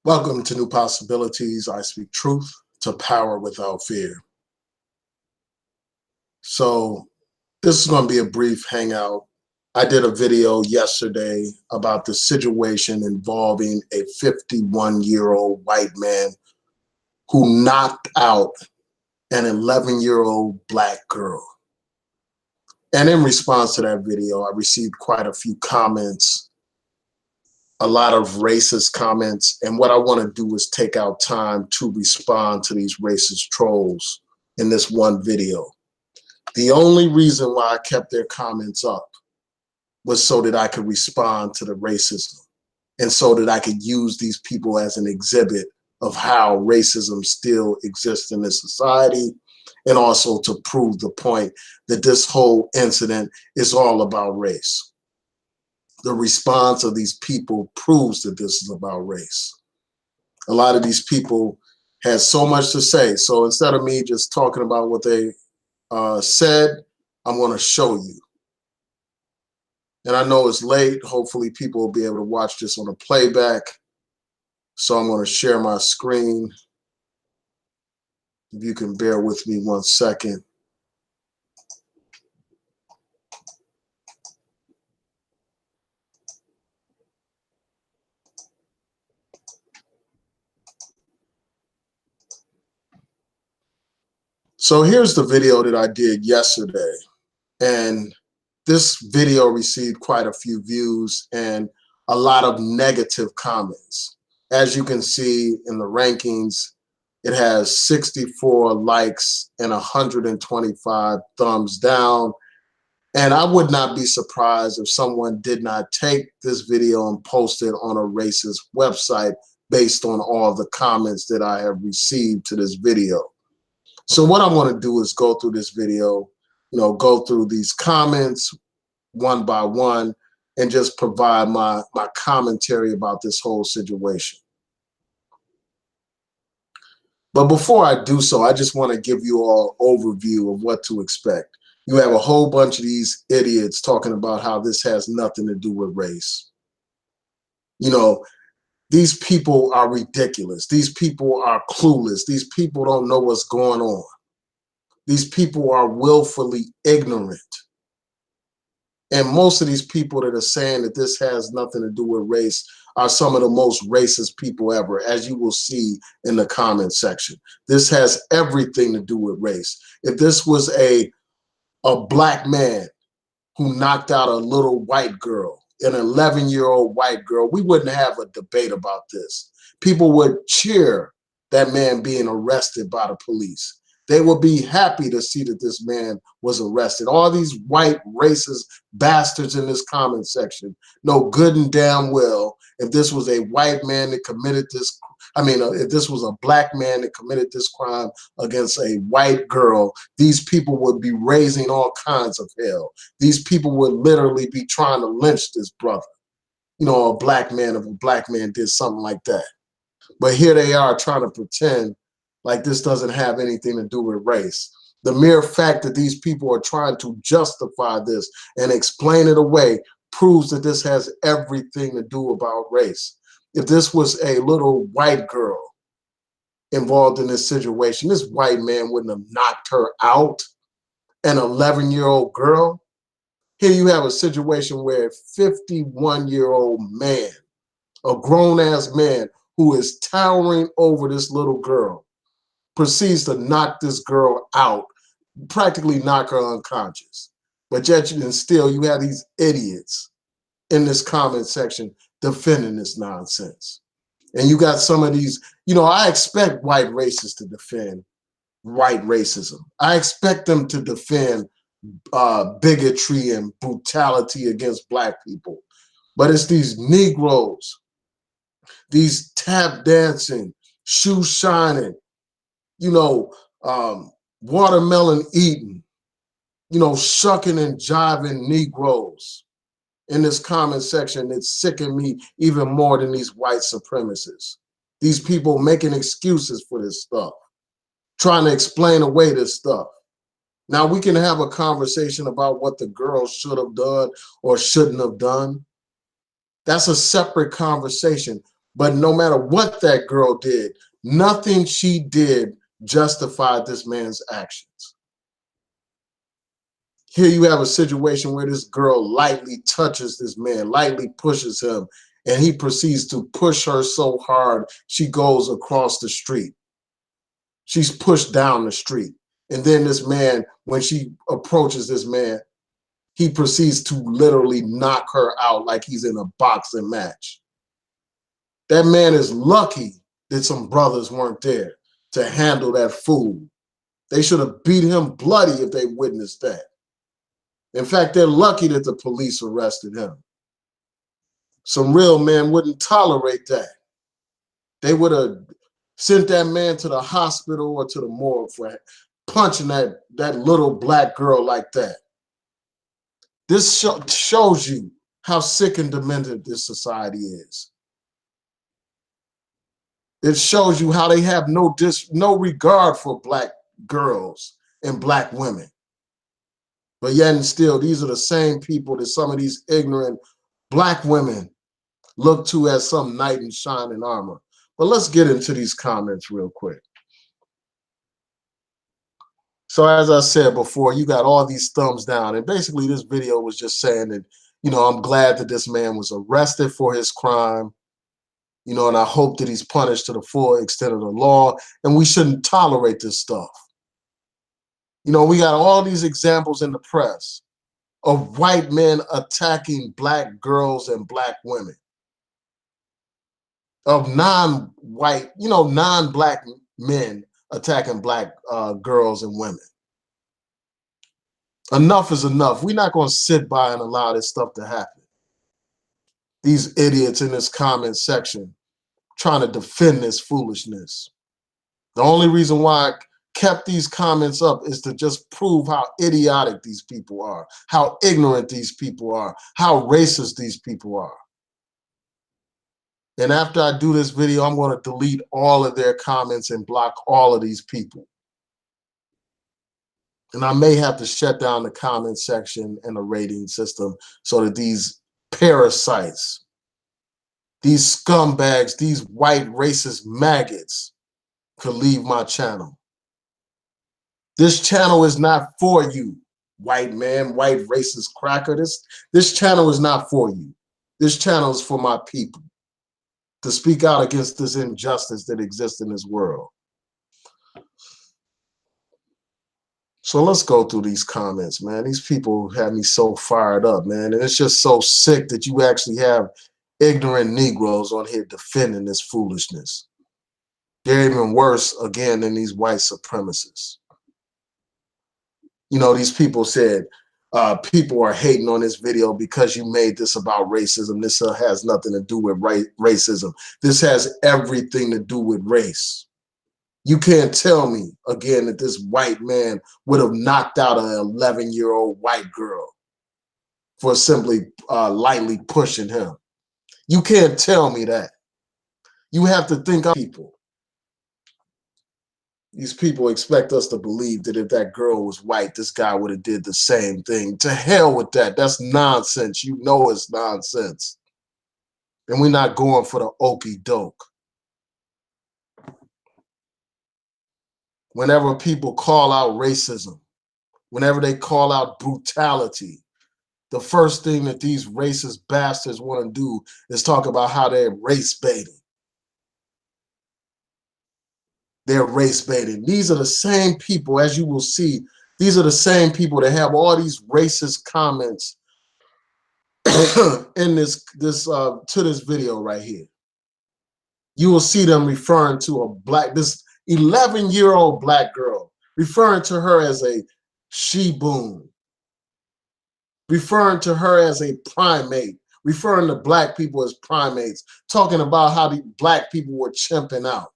Welcome to New Possibilities. I speak truth to power without fear. So this is going to be a brief hangout. I did a video yesterday about the situation involving a 51-year-old white man who knocked out an 11-year-old black girl. And in response to that video, I received quite a few comments, a lot of racist comments. And what I want to do is take out time to respond to these racist trolls in this one video. The only reason why I kept their comments up was so that I could respond to the racism and so that I could use these people as an exhibit of how racism still exists in this society, and also to prove the point that this whole incident is all about race. The response of these people proves that this is about race. A lot of these people had so much to say. So instead of me just talking about what they said, I'm going to show you. And I know it's late. Hopefully people will be able to watch this on a playback. So I'm going to share my screen. If you can bear with me 1 second. So here's the video that I did yesterday. And this video received quite a few views and a lot of negative comments. As you can see in the rankings, it has 64 likes and 125 thumbs down. And I would not be surprised if someone did not take this video and post it on a racist website based on all the comments that I have received to this video. So what I'm going to do is go through this video, go through these comments one by one and just provide my commentary about this whole situation. But before I do so, I just want to give you all an overview of what to expect. You have a whole bunch of these idiots talking about how this has nothing to do with race. These people are ridiculous. These people are clueless. These people don't know what's going on. These people are willfully ignorant. And most of these people that are saying that this has nothing to do with race are some of the most racist people ever, as you will see in the comment section. This has everything to do with race. If this was a black man who knocked out a little white girl, an 11-year-old white girl, we wouldn't have a debate about this. People would cheer that man being arrested by the police. They would be happy to see that this man was arrested. All these white racist bastards in this comment section know good and damn well if this was a white man that committed this, if this was a black man that committed this crime against a white girl, these people would be raising all kinds of hell. These people would literally be trying to lynch this brother. A black man, if a black man did something like that. But here they are trying to pretend like this doesn't have anything to do with race. The mere fact that these people are trying to justify this and explain it away proves that this has everything to do about race. If this was a little white girl involved in this situation, this white man wouldn't have knocked her out. An 11-year-old girl. Here you have a situation where a 51-year-old man, a grown-ass man who is towering over this little girl, proceeds to knock this girl out, practically knock her unconscious. But yet and still you have these idiots in this comment section defending this nonsense. And you got some of these, I expect white racists to defend white racism. I expect them to defend bigotry and brutality against black people. But it's these Negroes, these tap dancing, shoe shining, watermelon eating, shucking and jiving Negroes in this comment section that sicken me even more than these white supremacists. These people making excuses for this stuff, trying to explain away this stuff. Now we can have a conversation about what the girl should have done or shouldn't have done. That's a separate conversation. But no matter what that girl did, nothing she did justified this man's actions. Here you have a situation where this girl lightly touches this man, lightly pushes him, and he proceeds to push her so hard she goes across the street. She's pushed down the street. And then this man, when she approaches this man, he proceeds to literally knock her out like he's in a boxing match. That man is lucky that some brothers weren't there to handle that fool. They should have beat him bloody if they witnessed that. In fact, they're lucky that the police arrested him. Some real men wouldn't tolerate that. They would have sent that man to the hospital or to the morgue for punching that little black girl like that. This shows you how sick and demented this society is. It shows you how they have no regard for black girls and black women. But yet and still, these are the same people that some of these ignorant black women look to as some knight in shining armor. But let's get into these comments real quick. So as I said before, you got all these thumbs down. And basically this video was just saying that, I'm glad that this man was arrested for his crime, and I hope that he's punished to the full extent of the law, and we shouldn't tolerate this stuff. We got all these examples in the press of white men attacking black girls and black women, of non-white, non-black men attacking black girls and women. Enough is enough. We're not going to sit by and allow this stuff to happen. These idiots in this comment section trying to defend this foolishness. The only reason why I kept these comments up is to just prove how idiotic these people are, how ignorant these people are, how racist these people are. And after I do this video, I'm going to delete all of their comments and block all of these people. And I may have to shut down the comment section and the rating system so that these parasites, these scumbags, these white racist maggots could leave my channel. This channel is not for you, white man, white racist cracker. This channel is not for you. This channel is for my people to speak out against this injustice that exists in this world. So let's go through these comments, man. These people have me so fired up, man. And it's just so sick that you actually have ignorant Negroes on here defending this foolishness. They're even worse, again, than these white supremacists. These people said, people are hating on this video because you made this about racism. This has nothing to do with racism. This has everything to do with race. You can't tell me, again, that this white man would have knocked out an 11-year-old white girl for simply lightly pushing him. You can't tell me that. You have to think of people. These people expect us to believe that if that girl was white, this guy would have did the same thing. To hell with that. That's nonsense. You know it's nonsense. And we're not going for the okie doke. Whenever people call out racism, whenever they call out brutality, the first thing that these racist bastards want to do is talk about how they're race baiting. They're race baiting. These are the same people, as you will see, these are the same people that have all these racist comments in this video right here. You will see them referring to this 11-year-old black girl, referring to her as a she-boon, referring to her as a primate, referring to black people as primates, talking about how the black people were chimping out.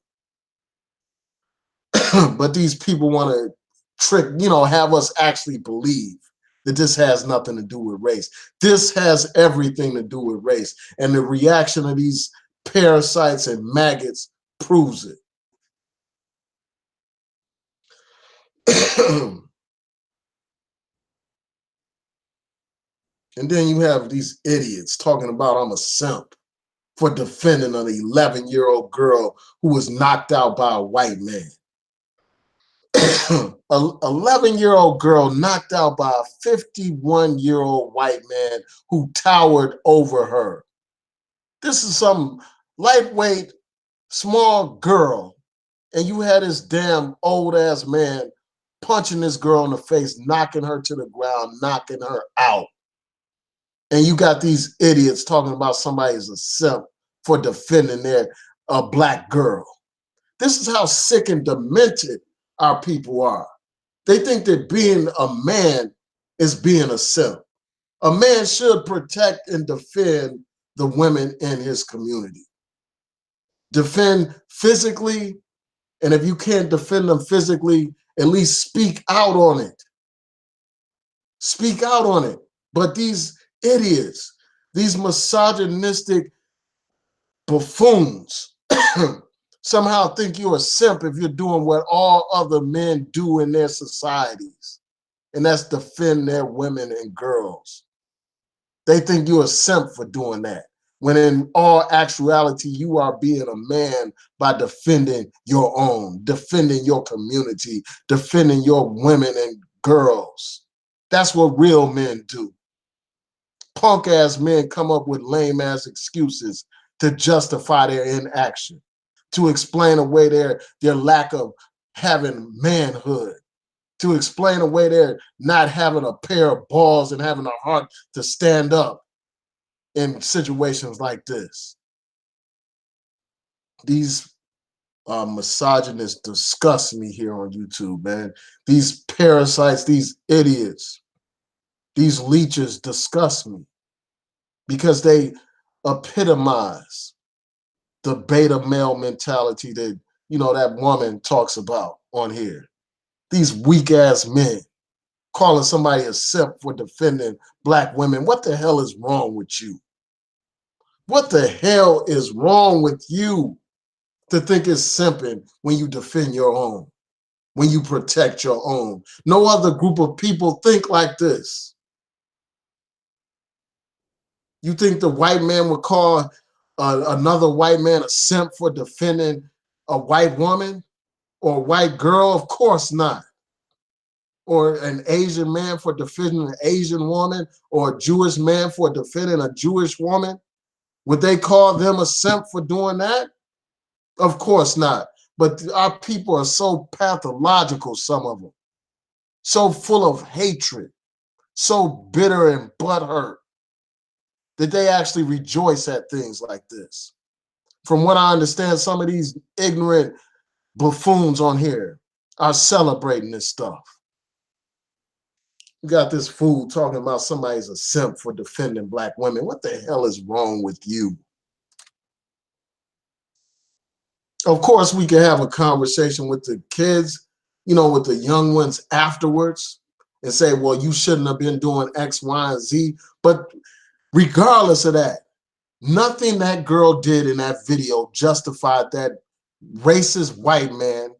But these people want to trick, have us actually believe that this has nothing to do with race. This has everything to do with race. And the reaction of these parasites and maggots proves it. And then you have these idiots talking about I'm a simp. for defending an 11-year-old girl who was knocked out by a white man. An 11-year-old girl knocked out by a 51-year-old white man who towered over her. This is some lightweight, small girl, and you had this damn old-ass man punching this girl in the face, knocking her to the ground, knocking her out. And you got these idiots talking about somebody's a simp for defending a black girl. This is how sick and demented our people are. They think that being a man is being a simp. A man should protect and defend the women in his community. Defend physically, and if you can't defend them physically, at least speak out on it. Speak out on it. But these idiots, these misogynistic buffoons, somehow think you're a simp if you're doing what all other men do in their societies, and that's defend their women and girls. They think you're a simp for doing that, when in all actuality, you are being a man by defending your own, defending your community, defending your women and girls. That's what real men do. Punk-ass men come up with lame-ass excuses to justify their inaction, to explain away their lack of having manhood, to explain away their not having a pair of balls and having a heart to stand up in situations like this. These misogynists disgust me here on YouTube, man. These parasites, these idiots, these leeches disgust me because they epitomize the beta male mentality that, you know, that woman talks about on here. These weak ass men calling somebody a simp for defending black women. What the hell is wrong with you? What the hell is wrong with you to think it's simping when you defend your own, when you protect your own? No other group of people think like this. You think the white man would call another white man a simp for defending a white woman or a white girl? Of course not. Or an Asian man for defending an Asian woman, or a Jewish man for defending a Jewish woman? Would they call them a simp for doing that? Of course not. But our people are so pathological, some of them, so full of hatred, so bitter and butthurt, that they actually rejoice at things like this. From what I understand, some of these ignorant buffoons on here are celebrating this stuff. You got this fool talking about somebody's a simp for defending black women. What the hell is wrong with you? Of course, we can have a conversation with the kids, you know, with the young ones afterwards and say, well, you shouldn't have been doing X, Y, and Z. But regardless of that, nothing that girl did in that video justified that racist white man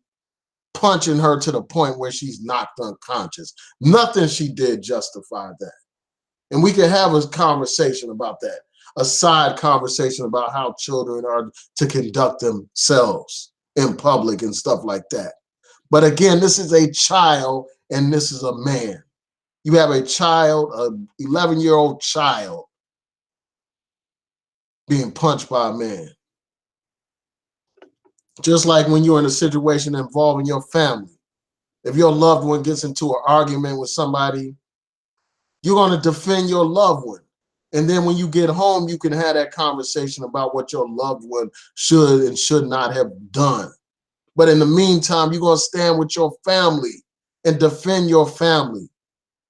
punching her to the point where she's knocked unconscious. Nothing she did justified that. And we can have a conversation about that, a side conversation about how children are to conduct themselves in public and stuff like that. But again, this is a child and this is a man. You have a child, an 11-year-old child being punched by a man. Just like when you're in a situation involving your family. If your loved one gets into an argument with somebody, you're going to defend your loved one. And then when you get home, you can have that conversation about what your loved one should and should not have done. But in the meantime, you're going to stand with your family and defend your family.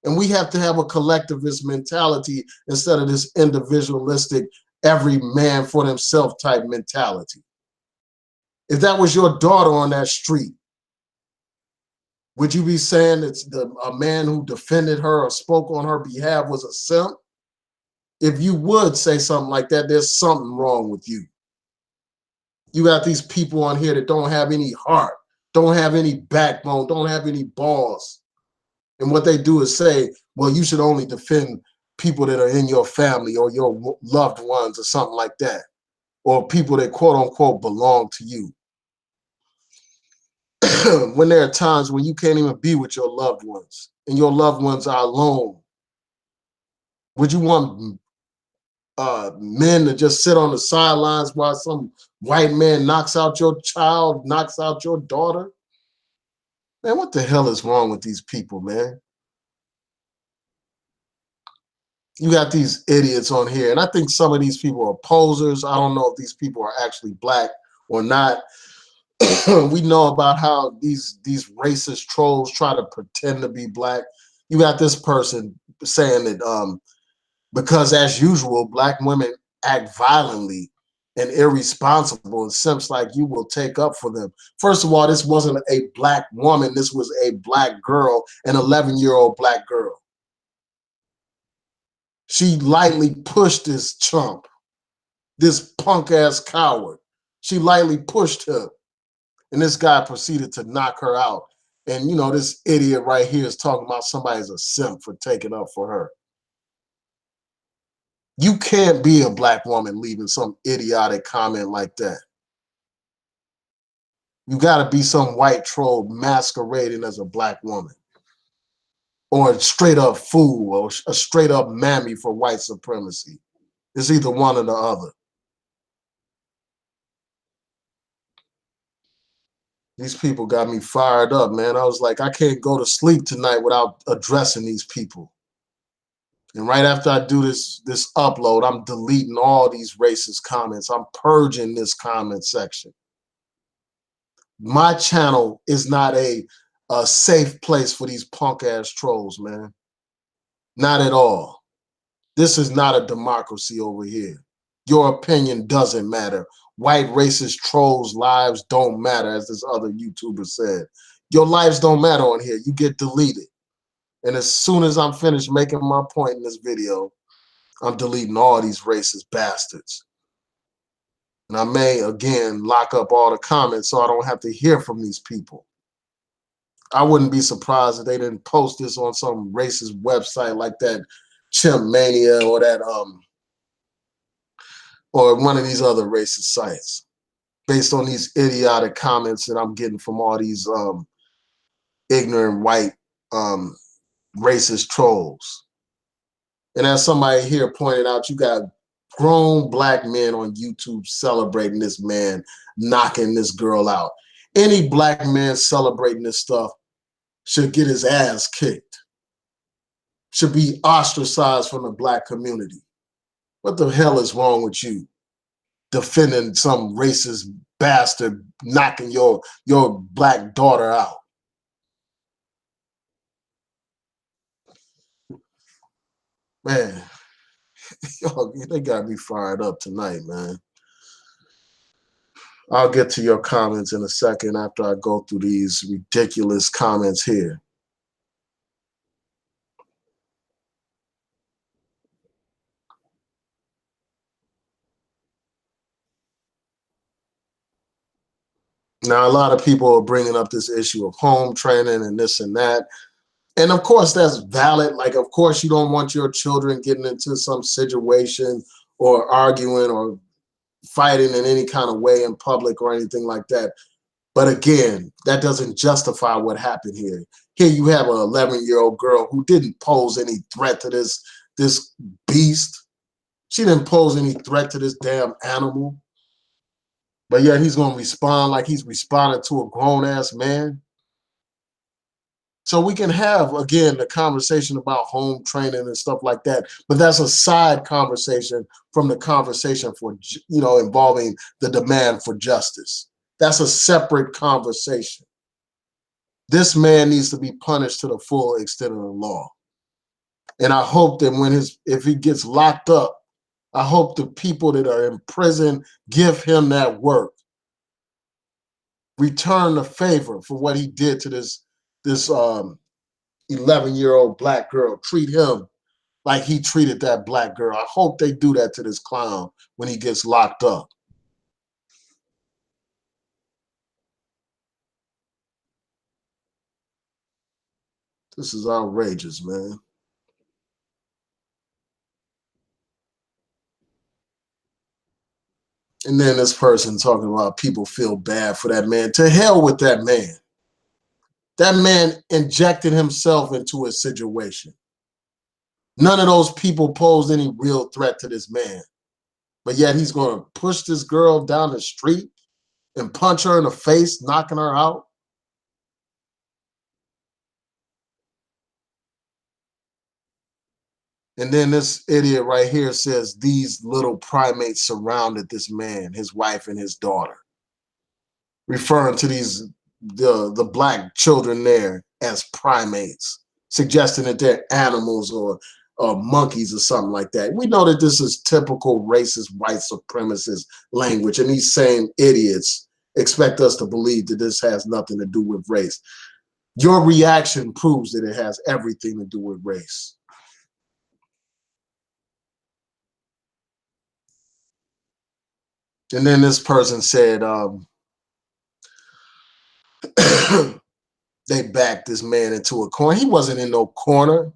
And we have to have a collectivist mentality instead of this individualistic, every man for themselves type mentality. If that was your daughter on that street, would you be saying that a man who defended her or spoke on her behalf was a simp? If you would say something like that, there's something wrong with you. You got these people on here that don't have any heart, don't have any backbone, don't have any balls. And what they do is say, well, you should only defend people that are in your family or your loved ones or something like that. or people that quote unquote belong to you. When there are times when you can't even be with your loved ones and your loved ones are alone, would you want men to just sit on the sidelines while some white man knocks out your child, knocks out your daughter? Man, what the hell is wrong with these people, man? You got these idiots on here, and I think some of these people are posers. I don't know if these people are actually black or not. We know about how these racist trolls try to pretend to be black. You got this person saying that because, as usual, black women act violently and irresponsible, and simps like you will take up for them. First of all, this wasn't a black woman. This was a black girl, an 11-year-old black girl. She lightly pushed this chump, this punk-ass coward. She lightly pushed him, and this guy proceeded to knock her out. And, you know, this idiot right here is talking about somebody's a simp for taking up for her. You can't be a black woman leaving some idiotic comment like that. You got to be some white troll masquerading as a black woman, or a straight up fool, or a straight up mammy for white supremacy. It's either one or the other. These people got me fired up, man. I was like, I can't go to sleep tonight without addressing these people. And right after I do this upload, I'm deleting all these racist comments. I'm purging this comment section. My channel is not a safe place for these punk ass trolls, man. Not at all. This is not a democracy over here. Your opinion doesn't matter. White racist trolls' lives don't matter, as this other YouTuber said. Your lives don't matter on here. You get deleted. And as soon as I'm finished making my point in this video, I'm deleting all these racist bastards. And I may, again, lock up all the comments so I don't have to hear from these people. I wouldn't be surprised if they didn't post this on some racist website like that Chimp Mania or that or one of these other racist sites, based on these idiotic comments that I'm getting from all these ignorant white racist trolls. And as somebody here pointed out, you got grown black men on YouTube celebrating this man knocking this girl out. Any black man celebrating this stuff should get his ass kicked, should be ostracized from the black community. What the hell is wrong with you? Defending some racist bastard knocking your black daughter out. Man, y'all, they got me fired up tonight, man. I'll get to your comments in a second after I go through these ridiculous comments here. Now, a lot of people are bringing up this issue of home training and this and that. And of course, that's valid. Like, of course, you don't want your children getting into some situation or arguing or fighting in any kind of way in public or anything like that. But again, that doesn't justify what happened here. Here you have an 11-year-old girl who didn't pose any threat to this beast. She didn't pose any threat to this damn animal. But yet he's going to respond like he's responding to a grown-ass man. So we can have, again, the conversation about home training and stuff like that, but that's a side conversation from the conversation for, you know, involving the demand for justice. That's a separate conversation. This man needs to be punished to the full extent of the law. And I hope that if he gets locked up, I hope the people that are in prison give him that work. Return the favor for what he did to this 11-year-old black girl. Treat him like he treated that black girl. I hope they do that to this clown when he gets locked up. This is outrageous, man. And then this person talking about people feel bad for that man. To hell with that man. That man injected himself into a situation. None of those people posed any real threat to this man. But yet he's going to push this girl down the street and punch her in the face, knocking her out. And then this idiot right here says these little primates surrounded this man, his wife, and his daughter, referring to the black children there as primates, suggesting that they're animals or monkeys or something like that. We know that this is typical racist, white supremacist language, and these same idiots expect us to believe that this has nothing to do with race. Your reaction proves that it has everything to do with race. And then this person said they backed this man into a corner. He wasn't in no corner.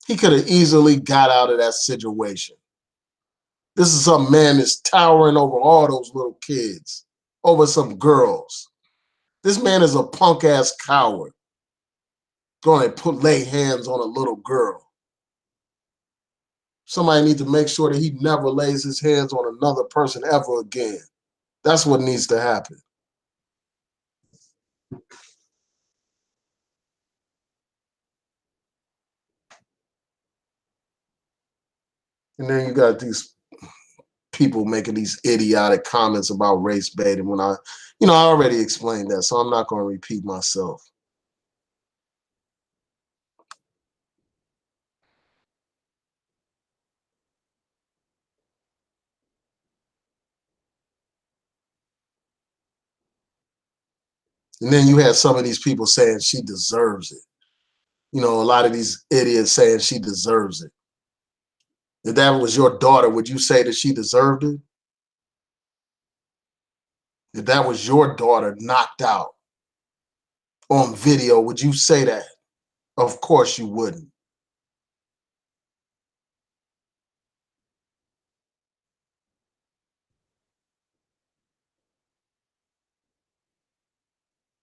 He could have easily got out of that situation. This is some man that's towering over all those little kids, over some girls. This man is a punk-ass coward going to lay hands on a little girl. Somebody needs to make sure that he never lays his hands on another person ever again. That's what needs to happen. And then you got these people making these idiotic comments about race baiting when I already explained that, so I'm not going to repeat myself. And then you had some of these people saying she deserves it. A lot of these idiots saying she deserves it. If that was your daughter, would you say that she deserved it? If that was your daughter knocked out on video, would you say that? Of course you wouldn't.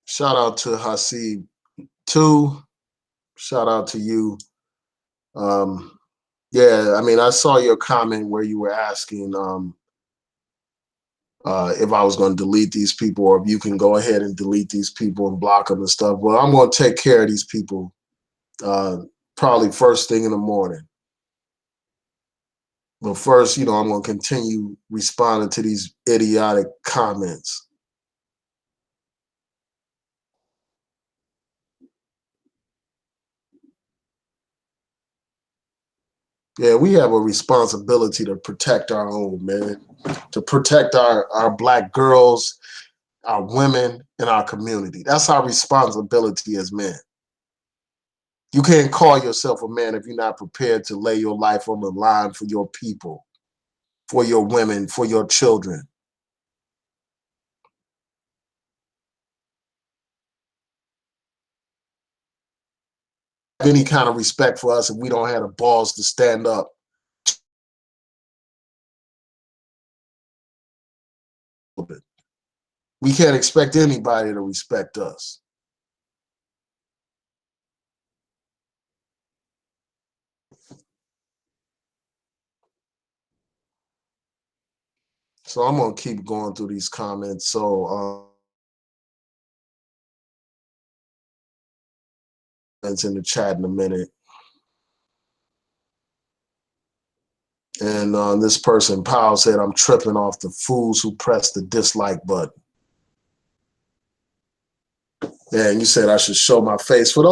Shout out to Hasib too. Shout out to you. Yeah, I mean, I saw your comment where you were asking if I was going to delete these people, or if you can go ahead and delete these people and block them and stuff. Well, I'm going to take care of these people probably first thing in the morning. But first, I'm going to continue responding to these idiotic comments. Yeah, we have a responsibility to protect our own, man, to protect our black girls, our women, and our community. That's our responsibility as men. You can't call yourself a man if you're not prepared to lay your life on the line for your people, for your women, for your children. Any kind of respect for us if we don't have the balls to stand up. We can't expect anybody to respect us. So I'm going to keep going through these comments. So it's in the chat in a minute. And this person, Powell, said, I'm tripping off the fools who press the dislike button. Yeah, and you said I should show my face. For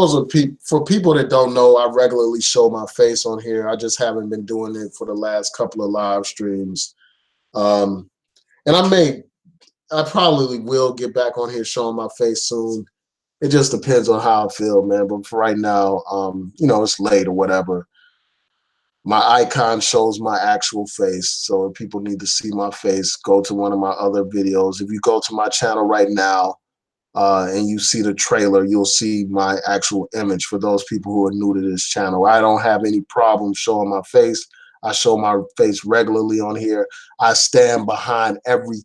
people that don't know, I regularly show my face on here. I just haven't been doing it for the last couple of live streams. And I probably will get back on here showing my face soon. It just depends on how I feel, man. But for right now, it's late or whatever. My icon shows my actual face. So if people need to see my face, go to one of my other videos. If you go to my channel right now and you see the trailer, you'll see my actual image for those people who are new to this channel. I don't have any problem showing my face. I show my face regularly on here. I stand behind every,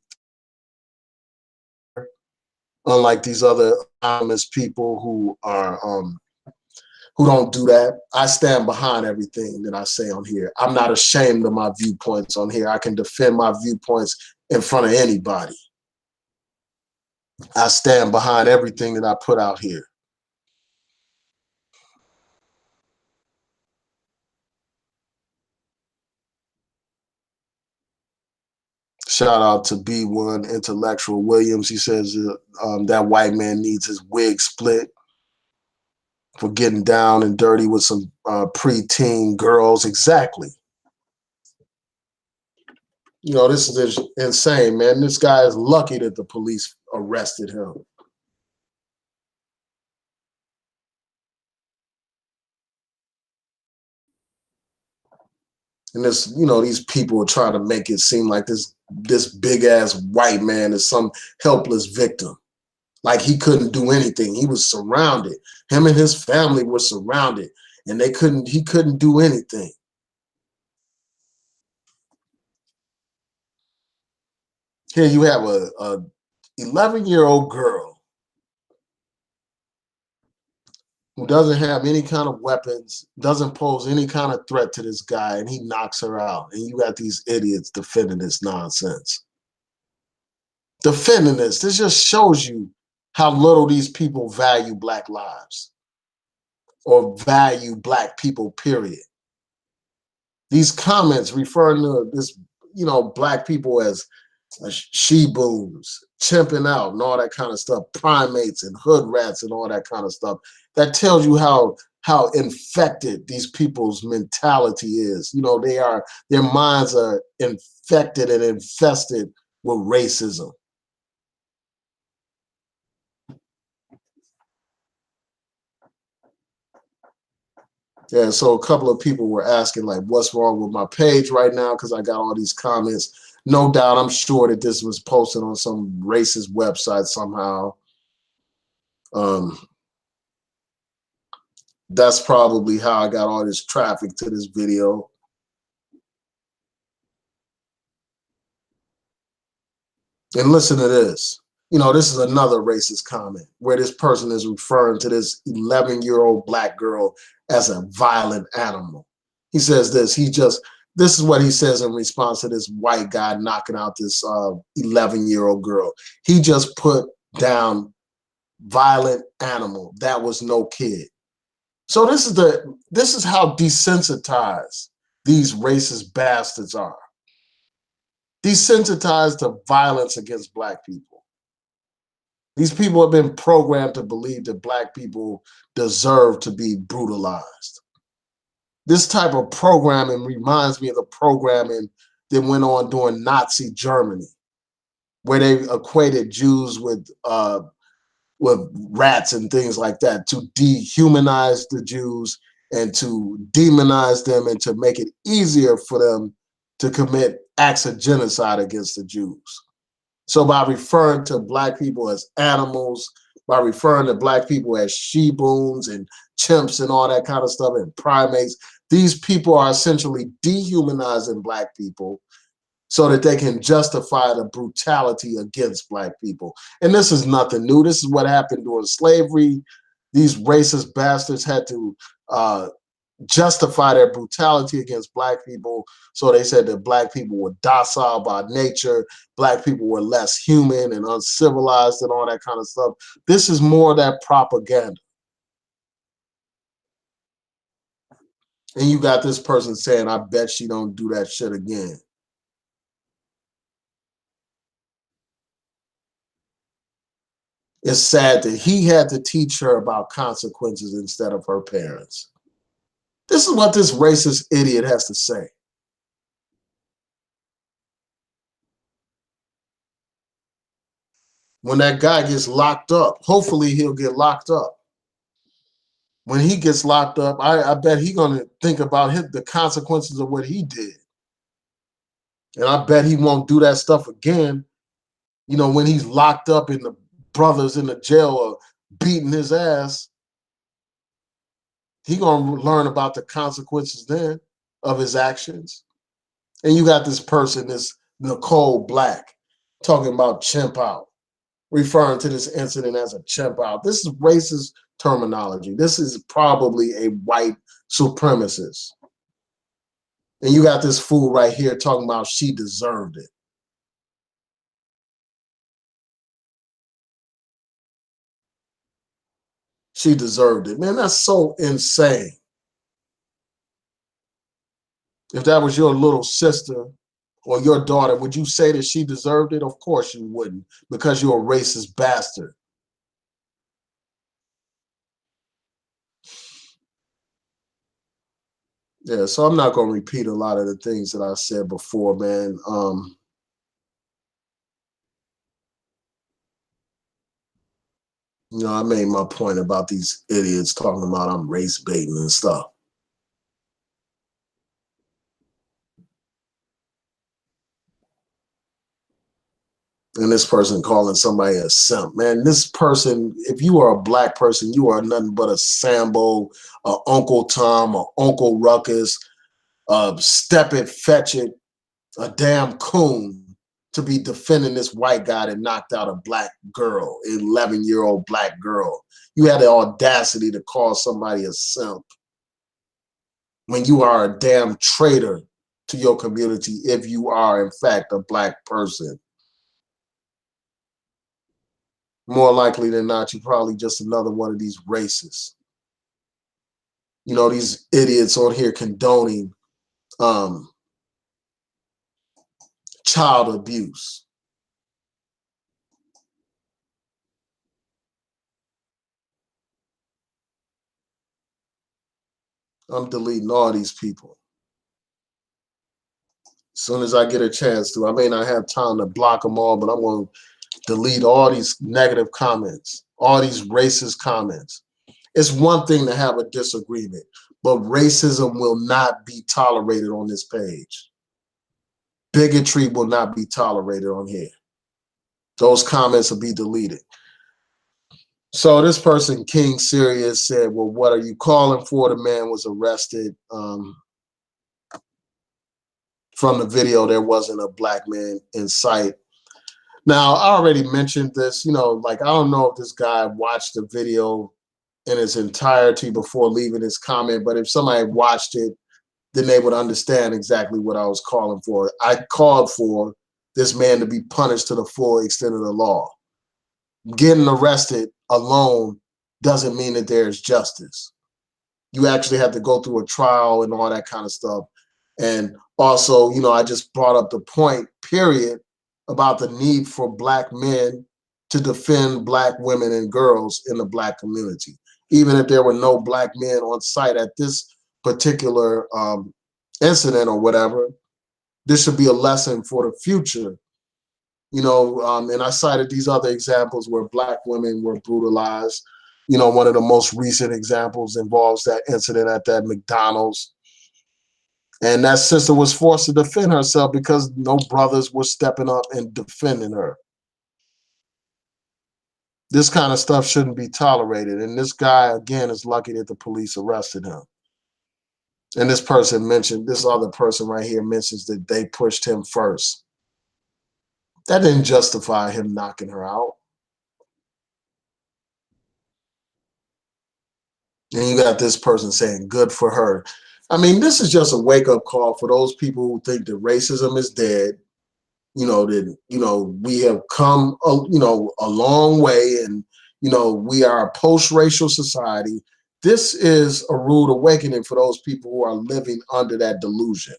unlike these other anonymous people who don't do that. I stand behind everything that I say on here. I'm not ashamed of my viewpoints on here. I can defend my viewpoints in front of anybody. I stand behind everything that I put out here. Shout out to B1 Intellectual Williams. He says that white man needs his wig split for getting down and dirty with some preteen girls. Exactly. You know, this is insane, man. This guy is lucky that the police arrested him. And this, you know, these people are trying to make it seem like this big ass white man is some helpless victim. Like he couldn't do anything. He was surrounded. Him and his family were surrounded, and he couldn't do anything. Here you have a 11-year-old girl who doesn't have any kind of weapons, doesn't pose any kind of threat to this guy, and he knocks her out. And you got these idiots defending this nonsense. Defending this. This just shows you how little these people value Black lives or value Black people, period. These comments referring to this, you know, Black people as she-boons, chimping out and all that kind of stuff, primates and hood rats and all that kind of stuff. That tells you how infected these people's mentality is. You know, their minds are infected and infested with racism. Yeah, so a couple of people were asking, like, what's wrong with my page right now? Because I got all these comments. No doubt, I'm sure that this was posted on some racist website somehow. That's probably how I got all this traffic to this video. And listen to this. You know, this is another racist comment where this person is referring to this 11-year-old Black girl as a violent animal. He says this is what he says in response to this white guy knocking out this 11-year-old girl. He just put down violent animal. That was no kid. So this is how desensitized these racist bastards are. Desensitized to violence against Black people. These people have been programmed to believe that Black people deserve to be brutalized. This type of programming reminds me of the programming that went on during Nazi Germany, where they equated Jews with rats and things like that to dehumanize the Jews and to demonize them and to make it easier for them to commit acts of genocide against the Jews. So by referring to Black people as animals, by referring to Black people as she-boons and chimps and all that kind of stuff and primates, these people are essentially dehumanizing Black people so that they can justify the brutality against Black people. And this is nothing new. This is what happened during slavery. These racist bastards had to justify their brutality against Black people. So they said that Black people were docile by nature, Black people were less human and uncivilized and all that kind of stuff. This is more of that propaganda. And you got this person saying, I bet she don't do that shit again. It's sad that he had to teach her about consequences instead of her parents. This is what this racist idiot has to say. When that guy gets locked up, hopefully he'll get locked up. When he gets locked up, I bet he's going to think about the consequences of what he did. And I bet he won't do that stuff again. You know, when he's locked up and the brothers in the jail are beating his ass, he's going to learn about the consequences then. of his actions. And you got this person, this Nicole Black, talking about chimp out, referring to this incident as a chimp out. This is racist terminology. This is probably a white supremacist. And you got this fool right here talking about she deserved it. She deserved it. Man, that's so insane. If that was your little sister or your daughter, would you say that she deserved it? Of course you wouldn't, because you're a racist bastard. Yeah, so I'm not going to repeat a lot of the things that I said before, man. I made my point about these idiots talking about I'm race baiting and stuff. And this person calling somebody a simp. Man, this person, if you are a black person, you are nothing but a Sambo, a Uncle Tom, a Uncle Ruckus, a step it, fetch it, a damn coon to be defending this white guy that knocked out a black girl, 11-year-old black girl. You had the audacity to call somebody a simp when you are a damn traitor to your community if you are, in fact, a black person. More likely than not, you're probably just another one of these racists. These idiots on here condoning child abuse. I'm deleting all these people. As soon as I get a chance to. I may not have time to block them all, but I'm going to delete all these negative comments, all these racist comments. It's one thing to have a disagreement, but racism will not be tolerated on this page. Bigotry will not be tolerated on here. Those comments will be deleted. So this person, King Sirius, said, well, what are you calling for? The man was arrested. From the video, there wasn't a black man in sight. Now, I already mentioned this, I don't know if this guy watched the video in its entirety before leaving his comment, but if somebody watched it, then they would understand exactly what I was calling for. I called for this man to be punished to the full extent of the law. Getting arrested alone doesn't mean that there's justice. You actually have to go through a trial and all that kind of stuff. And also, I just brought up the point, period, about the need for black men to defend black women and girls in the black community. Even if there were no black men on site at this particular incident or whatever, this should be a lesson for the future. And I cited these other examples where black women were brutalized. One of the most recent examples involves that incident at that McDonald's. And that sister was forced to defend herself because no brothers were stepping up and defending her. This kind of stuff shouldn't be tolerated. And this guy, again, is lucky that the police arrested him. And this other person right here mentions that they pushed him first. That didn't justify him knocking her out. And you got this person saying, good for her. I mean, this is just a wake-up call for those people who think that racism is dead. That we have come a long way, and we are a post-racial society. This is a rude awakening for those people who are living under that delusion.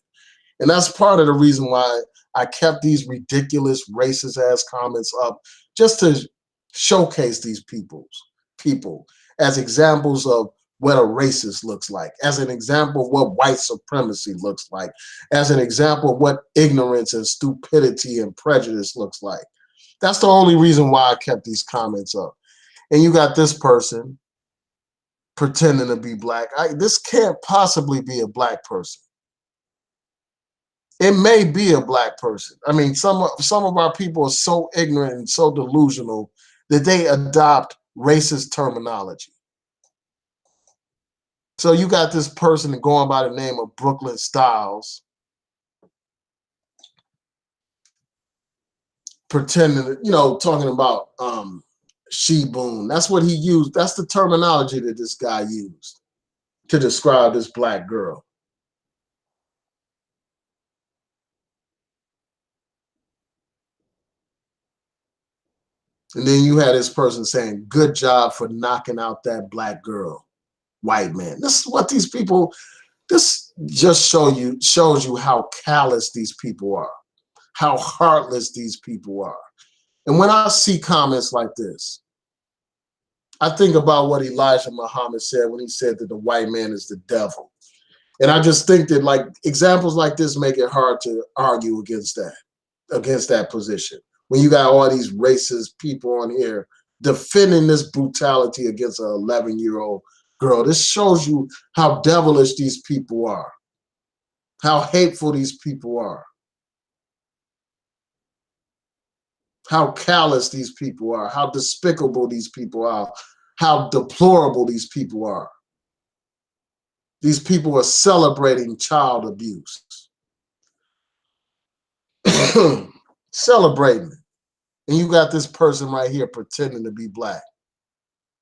And that's part of the reason why I kept these ridiculous racist ass comments up, just to showcase these people as examples of what a racist looks like, as an example of what white supremacy looks like, as an example of what ignorance and stupidity and prejudice looks like. That's the only reason why I kept these comments up. And you got this person pretending to be black. This can't possibly be a black person. It may be a black person. I mean, some of our people are so ignorant and so delusional that they adopt racist terminology. So you got this person going by the name of Brooklyn Styles, pretending, talking about she boom. That's what he used. That's the terminology that this guy used to describe this black girl. And then you had this person saying, good job for knocking out that black girl, white man. This is what these people, this just shows you how callous these people are, how heartless these people are. And when I see comments like this, I think about what Elijah Muhammad said when he said that the white man is the devil. And I just think that like examples like this make it hard to argue against that position. When you got all these racist people on here defending this brutality against an 11-year-old girl, this shows you how devilish these people are, how hateful these people are, how callous these people are, how despicable these people are, how deplorable these people are. These people are celebrating child abuse. Celebrating it. And you got this person right here pretending to be black.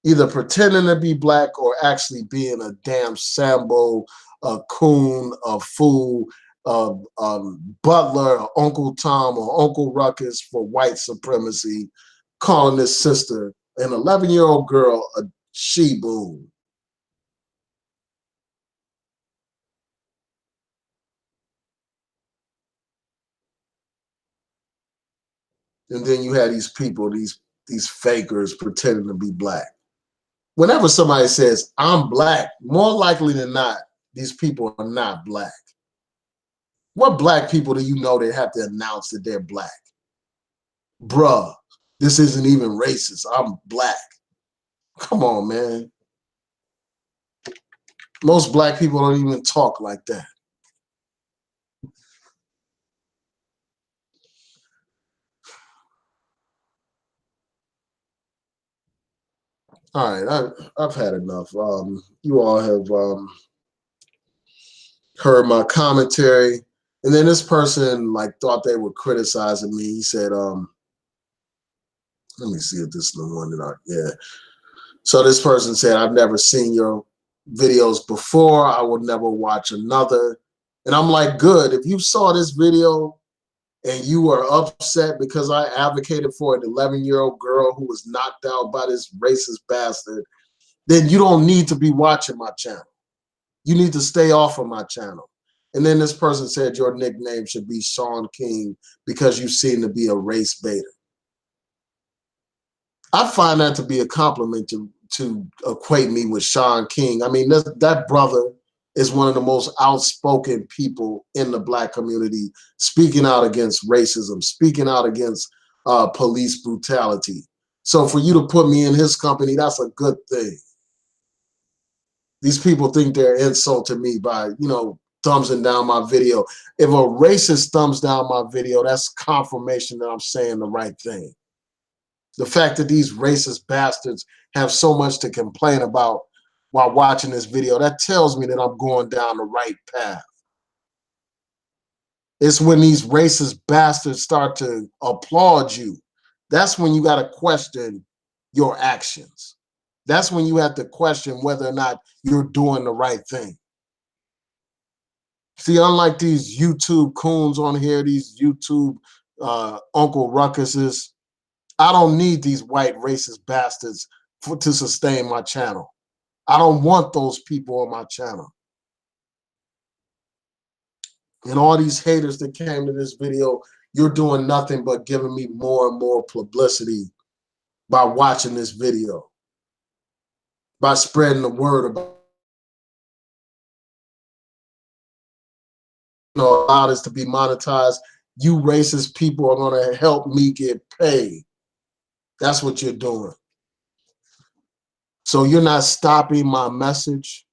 Either pretending to be black or actually being a damn Sambo, a coon, a fool, a butler, or Uncle Tom, or Uncle Ruckus for white supremacy, calling this sister, an 11-year-old girl, a she-boom. And then you had these people, these fakers pretending to be black. Whenever somebody says, I'm black, more likely than not, these people are not black. What black people do you know that have to announce that they're black? Bruh, this isn't even racist. I'm black. Come on, man. Most black people don't even talk like that. All right, I've had enough. You all have heard my commentary. And then this person like thought they were criticizing me. He said, let me see if this is the one that yeah. So this person said, I've never seen your videos before. I will never watch another. And I'm like, good. If you saw this video and you were upset because I advocated for an 11-year-old girl who was knocked out by this racist bastard, then you don't need to be watching my channel. You need to stay off of my channel. And then this person said your nickname should be Sean King because you seem to be a race baiter. I find that to be a compliment to equate me with Sean King. I mean, that brother is one of the most outspoken people in the black community, speaking out against racism, speaking out against police brutality. So for you to put me in his company, that's a good thing. These people think they're insulting me by, thumbsing down my video. If a racist thumbs down my video, that's confirmation that I'm saying the right thing. The fact that these racist bastards have so much to complain about while watching this video, that tells me that I'm going down the right path. It's when these racist bastards start to applaud you. That's when you got to question your actions. That's when you have to question whether or not you're doing the right thing. See, unlike these YouTube coons on here, these YouTube Uncle Ruckuses, I don't need these white racist bastards to sustain my channel. I don't want those people on my channel. And all these haters that came to this video, you're doing nothing but giving me more and more publicity by watching this video, by spreading the word about, allow this to be monetized. You racist people are going to help me get paid. That's what you're doing. So you're not stopping my message.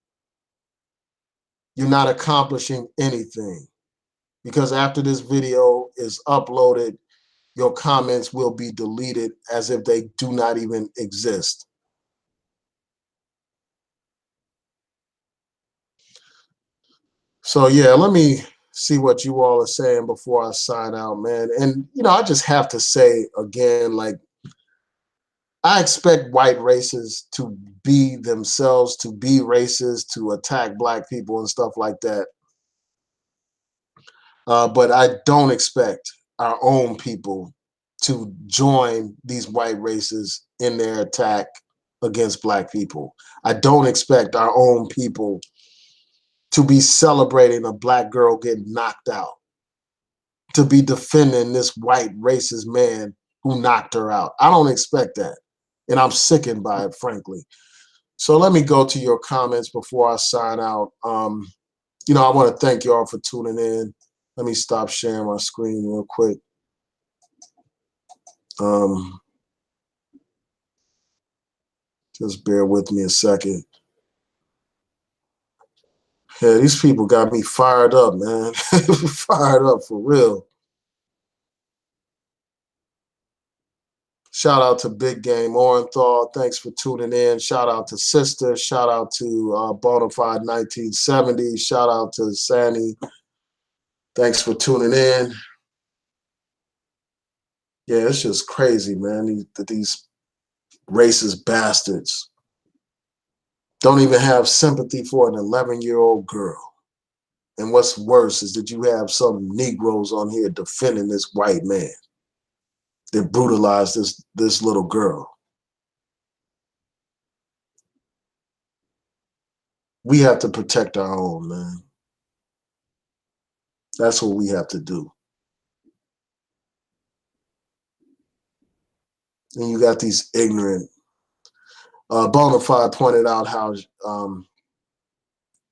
You're not accomplishing anything. Because after this video is uploaded, your comments will be deleted as if they do not even exist. So yeah, let me see what you all are saying before I sign out, man. And I just have to say again, like, I expect white races to be themselves, to be racist, to attack black people and stuff like that. But I don't expect our own people to join these white races in their attack against black people. I don't expect our own people to be celebrating a black girl getting knocked out, to be defending this white racist man who knocked her out. I don't expect that. And I'm sickened by it, frankly. So let me go to your comments before I sign out. I want to thank y'all for tuning in. Let me stop sharing my screen real quick. Just bear with me a second. Yeah, these people got me fired up, man. Fired up for real. Shout out to Big Game Orenthal. Thanks for tuning in. Shout out to Sister. Shout out to Bonafide 1970. Shout out to Sandy. Thanks for tuning in. Yeah, it's just crazy, man. These racist bastards don't even have sympathy for an 11-year-old girl. And what's worse is that you have some Negroes on here defending this white man that brutalized this little girl. We have to protect our own, man. That's what we have to do. And you got these ignorant. Bonafide pointed out how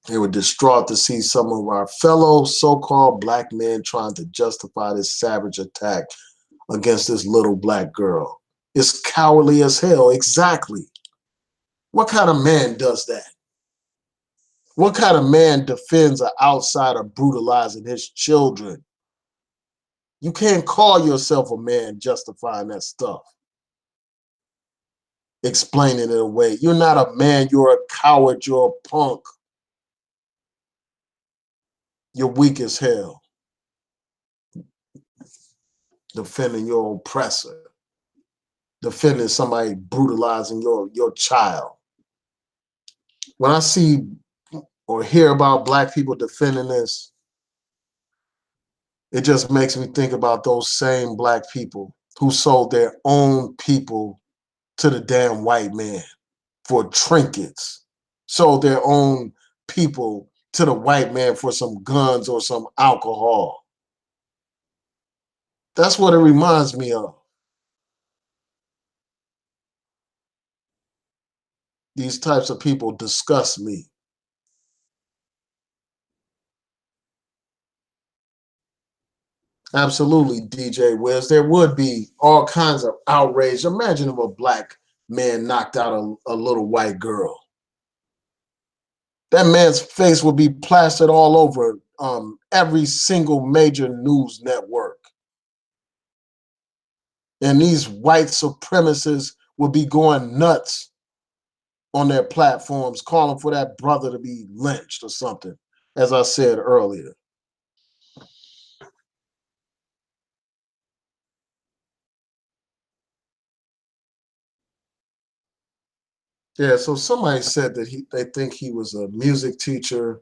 they were distraught to see some of our fellow so-called black men trying to justify this savage attack against this little black girl. It's cowardly as hell. Exactly. What kind of man does that? What kind of man defends an outsider brutalizing his children? You can't call yourself a man justifying that stuff, explaining it away. You're not a man. You're a coward. You're a punk. You're weak as hell. Defending your oppressor. Defending somebody brutalizing your child. When I see or hear about black people defending this, it just makes me think about those same black people who sold their own people to the damn white man for trinkets, sold their own people to the white man for some guns or some alcohol. That's what it reminds me of. These types of people disgust me. Absolutely, DJ Wiz. There would be all kinds of outrage. Imagine if a black man knocked out a little white girl. That man's face would be plastered all over every single major news network. And these white supremacists would be going nuts on their platforms, calling for that brother to be lynched or something, as I said earlier. Yeah, so somebody said that they think he was a music teacher.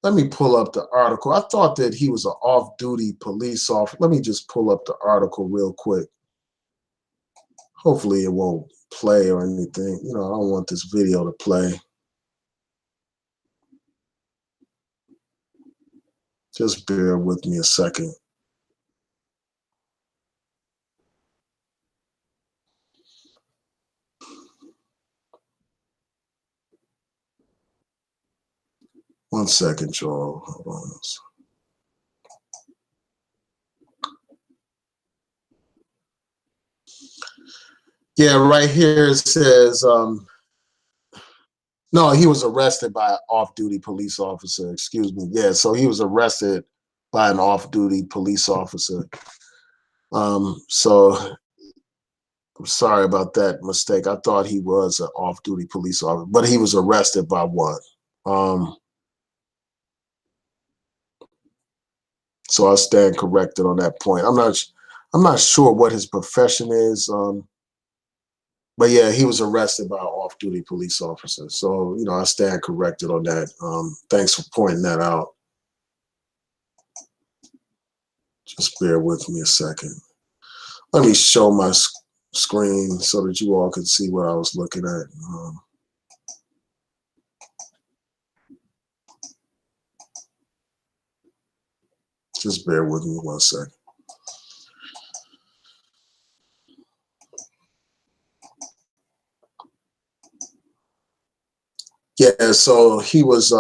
Let me pull up the article. I thought that he was an off-duty police officer. Let me just pull up the article real quick. Hopefully it won't play or anything. I don't want this video to play. Just bear with me a second. One second, y'all. Hold on. Yeah, right here it says, no, he was arrested by an off-duty police officer. Excuse me. Yeah, so he was arrested by an off-duty police officer. So I'm sorry about that mistake. I thought he was an off-duty police officer, but he was arrested by one. So I stand corrected on that point. I'm not sure what his profession is. But yeah, he was arrested by an off-duty police officer. So, I stand corrected on that. Thanks for pointing that out. Just bear with me a second. Let me show my screen so that you all can see what I was looking at. Just bear with me 1 second. Yeah, so he was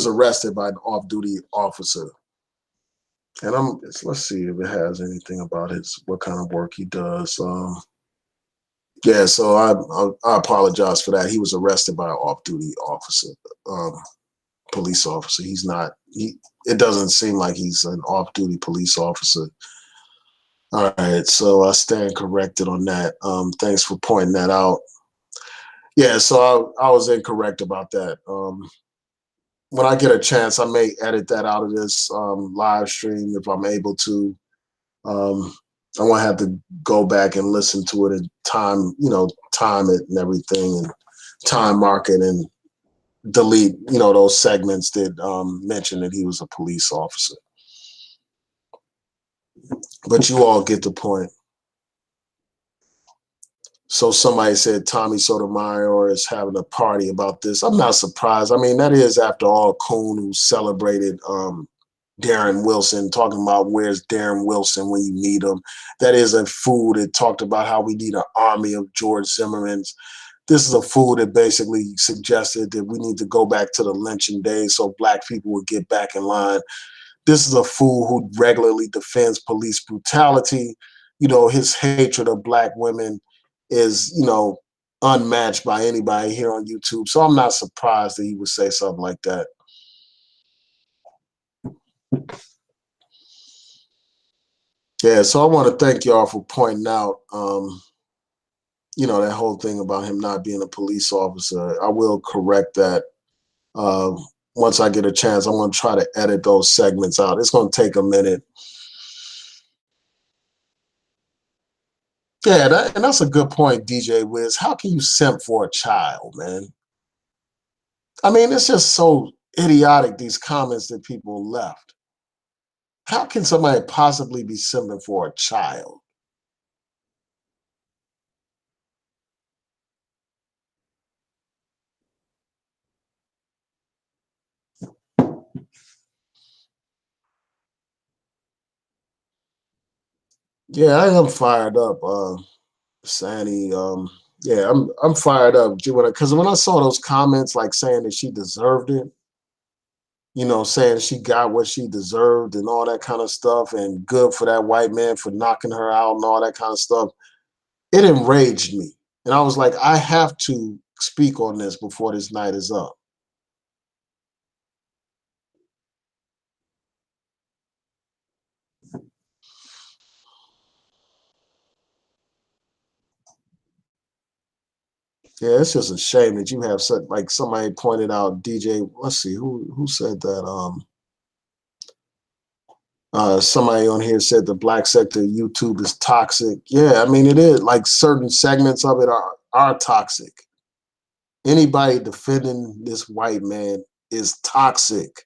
arrested by an off-duty officer. And let's see if it has anything about what kind of work he does. Yeah, so I apologize for that. He was arrested by an off-duty officer, police officer. He's not. It doesn't seem like he's an off-duty police officer. All right, so I stand corrected on that. Thanks for pointing that out. Yeah, so I was incorrect about that. When I get a chance, I may edit that out of this live stream if I'm able to. I won't have to go back and listen to it and time it and everything, and time mark it and delete, those segments that mention that he was a police officer. But you all get the point. So somebody said Tommy Sotomayor is having a party about this. I'm not surprised. I mean, that is, after all, Coon, who celebrated Darren Wilson, talking about where's Darren Wilson when you need him. That is a fool that talked about how we need an army of George Zimmermans. This is a fool that basically suggested that we need to go back to the lynching days so black people would get back in line. This is a fool who regularly defends police brutality. His hatred of black women is, unmatched by anybody here on YouTube. So I'm not surprised that he would say something like that. Yeah, so I want to thank y'all for pointing out, that whole thing about him not being a police officer. I will correct that once I get a chance. I'm going to try to edit those segments out. It's going to take a minute. Yeah, and that's a good point, DJ Wiz. How can you simp for a child, man? I mean, it's just so idiotic, these comments that people left. How can somebody possibly be simping for a child? Yeah, I am fired up, Sandy. Yeah, I'm fired up, because when I saw those comments like saying that she deserved it, saying she got what she deserved and all that kind of stuff, and good for that white man for knocking her out and all that kind of stuff, it enraged me. And I was like, I have to speak on this before this night is up. Yeah, it's just a shame that you have such, like somebody pointed out, DJ, let's see, who said that? Somebody on here said the black sector of YouTube is toxic. Yeah, I mean, it is. Like, certain segments of it are toxic. Anybody defending this white man is toxic.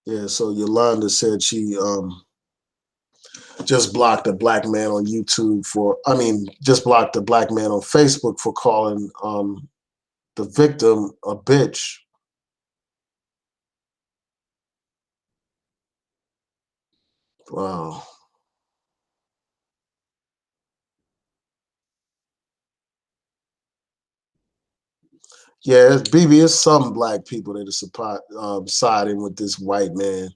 Yeah, so Yolanda said she just blocked a black man on YouTube just blocked a black man on Facebook for calling the victim a bitch. Wow. Yeah, BB, it's some black people that are siding with this white man.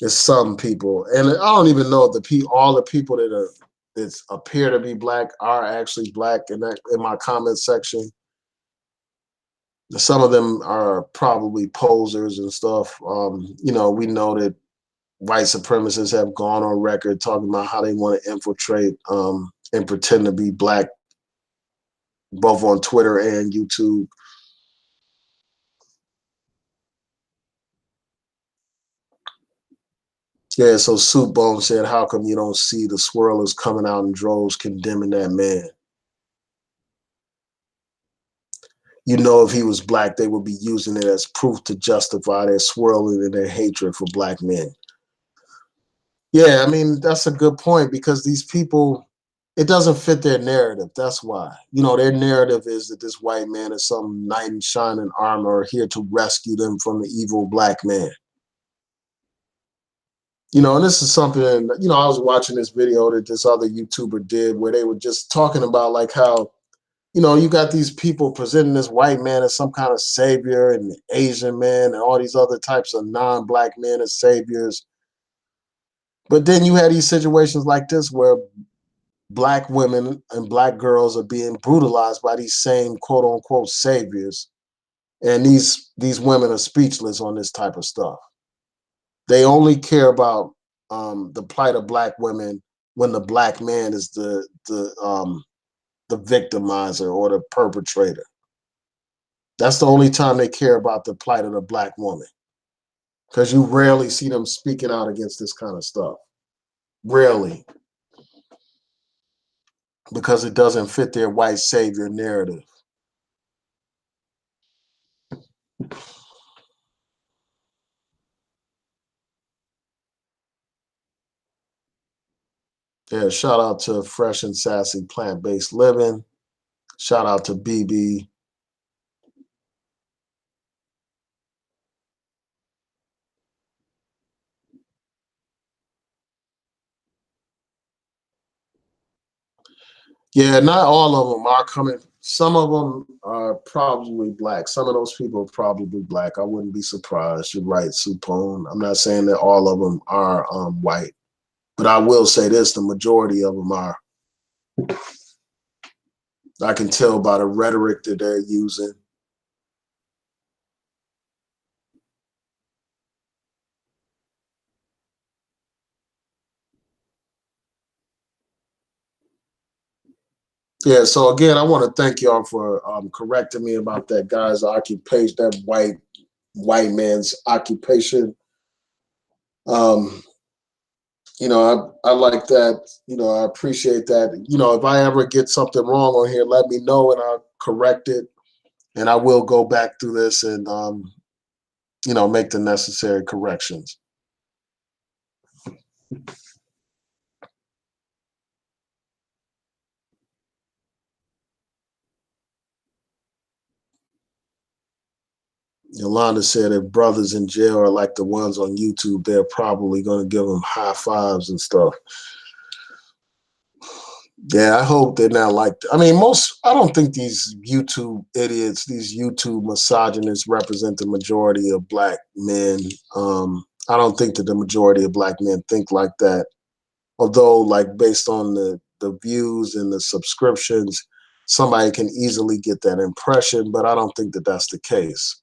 It's some people, and I don't even know if all the people that appear to be black are actually black in my comment section. Some of them are probably posers and stuff. You know, we know that white supremacists have gone on record talking about how they want to infiltrate and pretend to be black, both on Twitter and YouTube. Yeah, so Soup Bone said, how come you don't see the swirlers coming out in droves condemning that man? You know, if he was black, they would be using it as proof to justify their swirling and their hatred for black men. Yeah, I mean, that's a good point because these people, it doesn't fit their narrative. That's why. You know, their narrative is that this white man is some knight in shining armor here to rescue them from the evil black man. You know, and this is something, you know, I was watching this video that this other YouTuber did where they were just talking about like how, you know, you got these people presenting this white man as some kind of savior and the Asian man and all these other types of non-black men as saviors. But then you had these situations like this where black women and black girls are being brutalized by these same quote unquote saviors. And these women are speechless on this type of stuff. They only care about the plight of black women when the black man is the victimizer or the perpetrator. That's the only time they care about the plight of the black woman, because you rarely see them speaking out against this kind of stuff. Rarely, because it doesn't fit their white savior narrative. Yeah, shout out to Fresh and Sassy Plant Based Living. Shout out to BB. Yeah, not all of them are coming. Some of them are probably black. Some of those people are probably black. I wouldn't be surprised. You're right, Supone. I'm not saying that all of them are white, but I will say this: the majority of them are. I can tell by the rhetoric that they're using. Yeah. So again, I want to thank y'all for correcting me about that guy's occupation, that white man's occupation. Um, you know, I like that. You know, I appreciate that. You know, if I ever get something wrong on here, let me know and I'll correct it. And I will go back through this and, you know, make the necessary corrections. Yolanda said if brothers in jail are like the ones on YouTube, they're probably going to give them high fives and stuff. Yeah, I hope they're not like that. I mean, I don't think these YouTube idiots, these YouTube misogynists represent the majority of black men. I don't think that the majority of black men think like that. Although, like, based on the views and the subscriptions, somebody can easily get that impression, but I don't think that that's the case.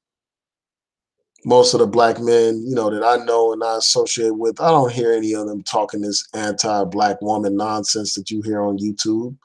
Most of the black men, you know, that I know and I associate with, I don't hear any of them talking this anti-black woman nonsense that you hear on YouTube.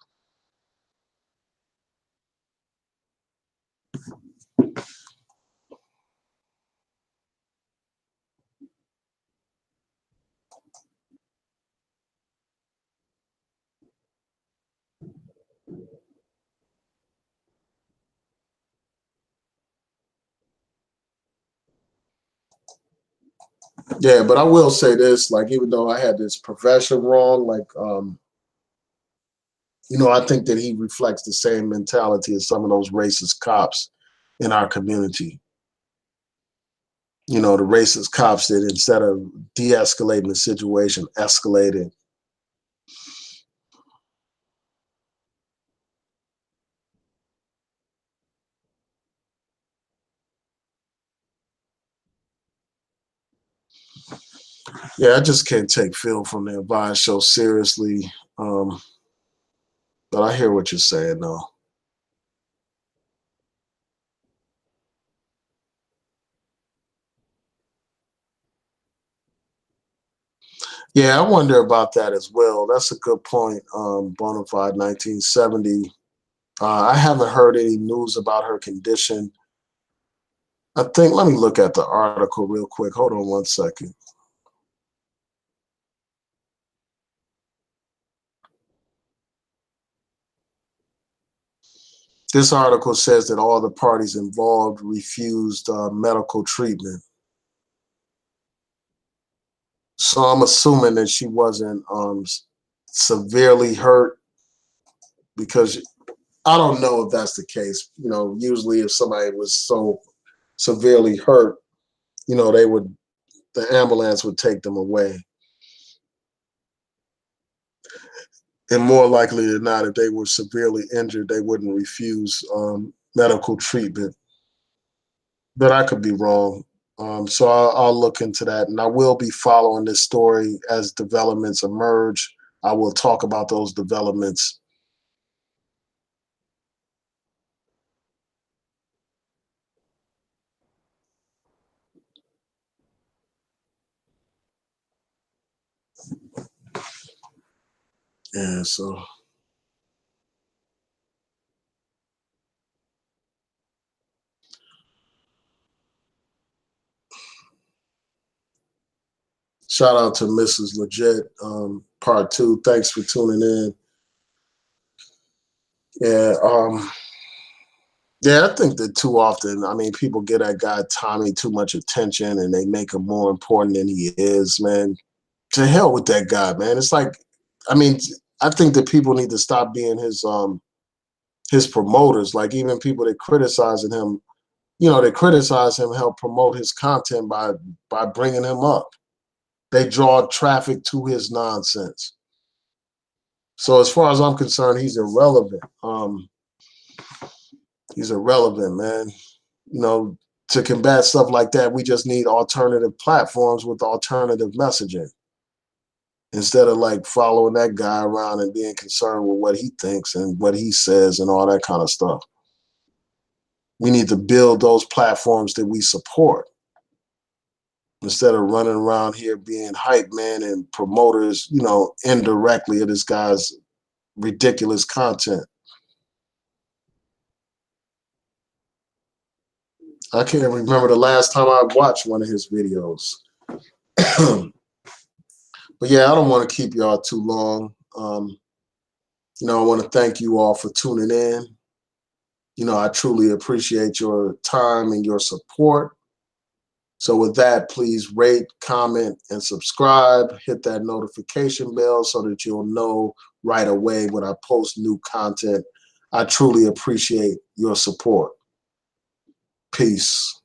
Yeah, but I will say this, like, even though I had this profession wrong, like, you know, I think that he reflects the same mentality as some of those racist cops in our community. You know, the racist cops that instead of de-escalating the situation, escalated. Yeah, I just can't take Phil from the advice show seriously. Um, but I hear what you're saying, though. Yeah, I wonder about that as well. That's a good point. Bonafide 1970. I haven't heard any news about her condition. I think, let me look at the article real quick. Hold on one second. This article says that all the parties involved refused medical treatment. So I'm assuming that she wasn't severely hurt, because I don't know if that's the case. You know, usually if somebody was so severely hurt, you know, the ambulance would take them away. And more likely than not, if they were severely injured, they wouldn't refuse medical treatment. But I could be wrong. So I'll look into that, and I will be following this story as developments emerge. I will talk about those developments. Yeah, so shout out to Mrs. Legit, part two. Thanks for tuning in. Yeah, yeah, I think that too often, I mean, people get that guy Tommy too much attention and they make him more important than he is, man. To hell with that guy, man. It's like, I mean, I think that people need to stop being his promoters. Like, even people that criticizing him, you know, they criticize him, help promote his content by bringing him up. They draw traffic to his nonsense. So as far as I'm concerned, he's irrelevant. He's irrelevant, man. You know, to combat stuff like that, we just need alternative platforms with alternative messaging, instead of like following that guy around and being concerned with what he thinks and what he says and all that kind of stuff. We need to build those platforms that we support, instead of running around here being hype man and promoters, you know, indirectly of this guy's ridiculous content. I can't remember the last time I watched one of his videos. But yeah, I don't want to keep y'all too long. You know, I want to thank you all for tuning in. You know, I truly appreciate your time and your support. So with that, please rate, comment, and subscribe. Hit that notification bell so that you'll know right away when I post new content. I truly appreciate your support. Peace.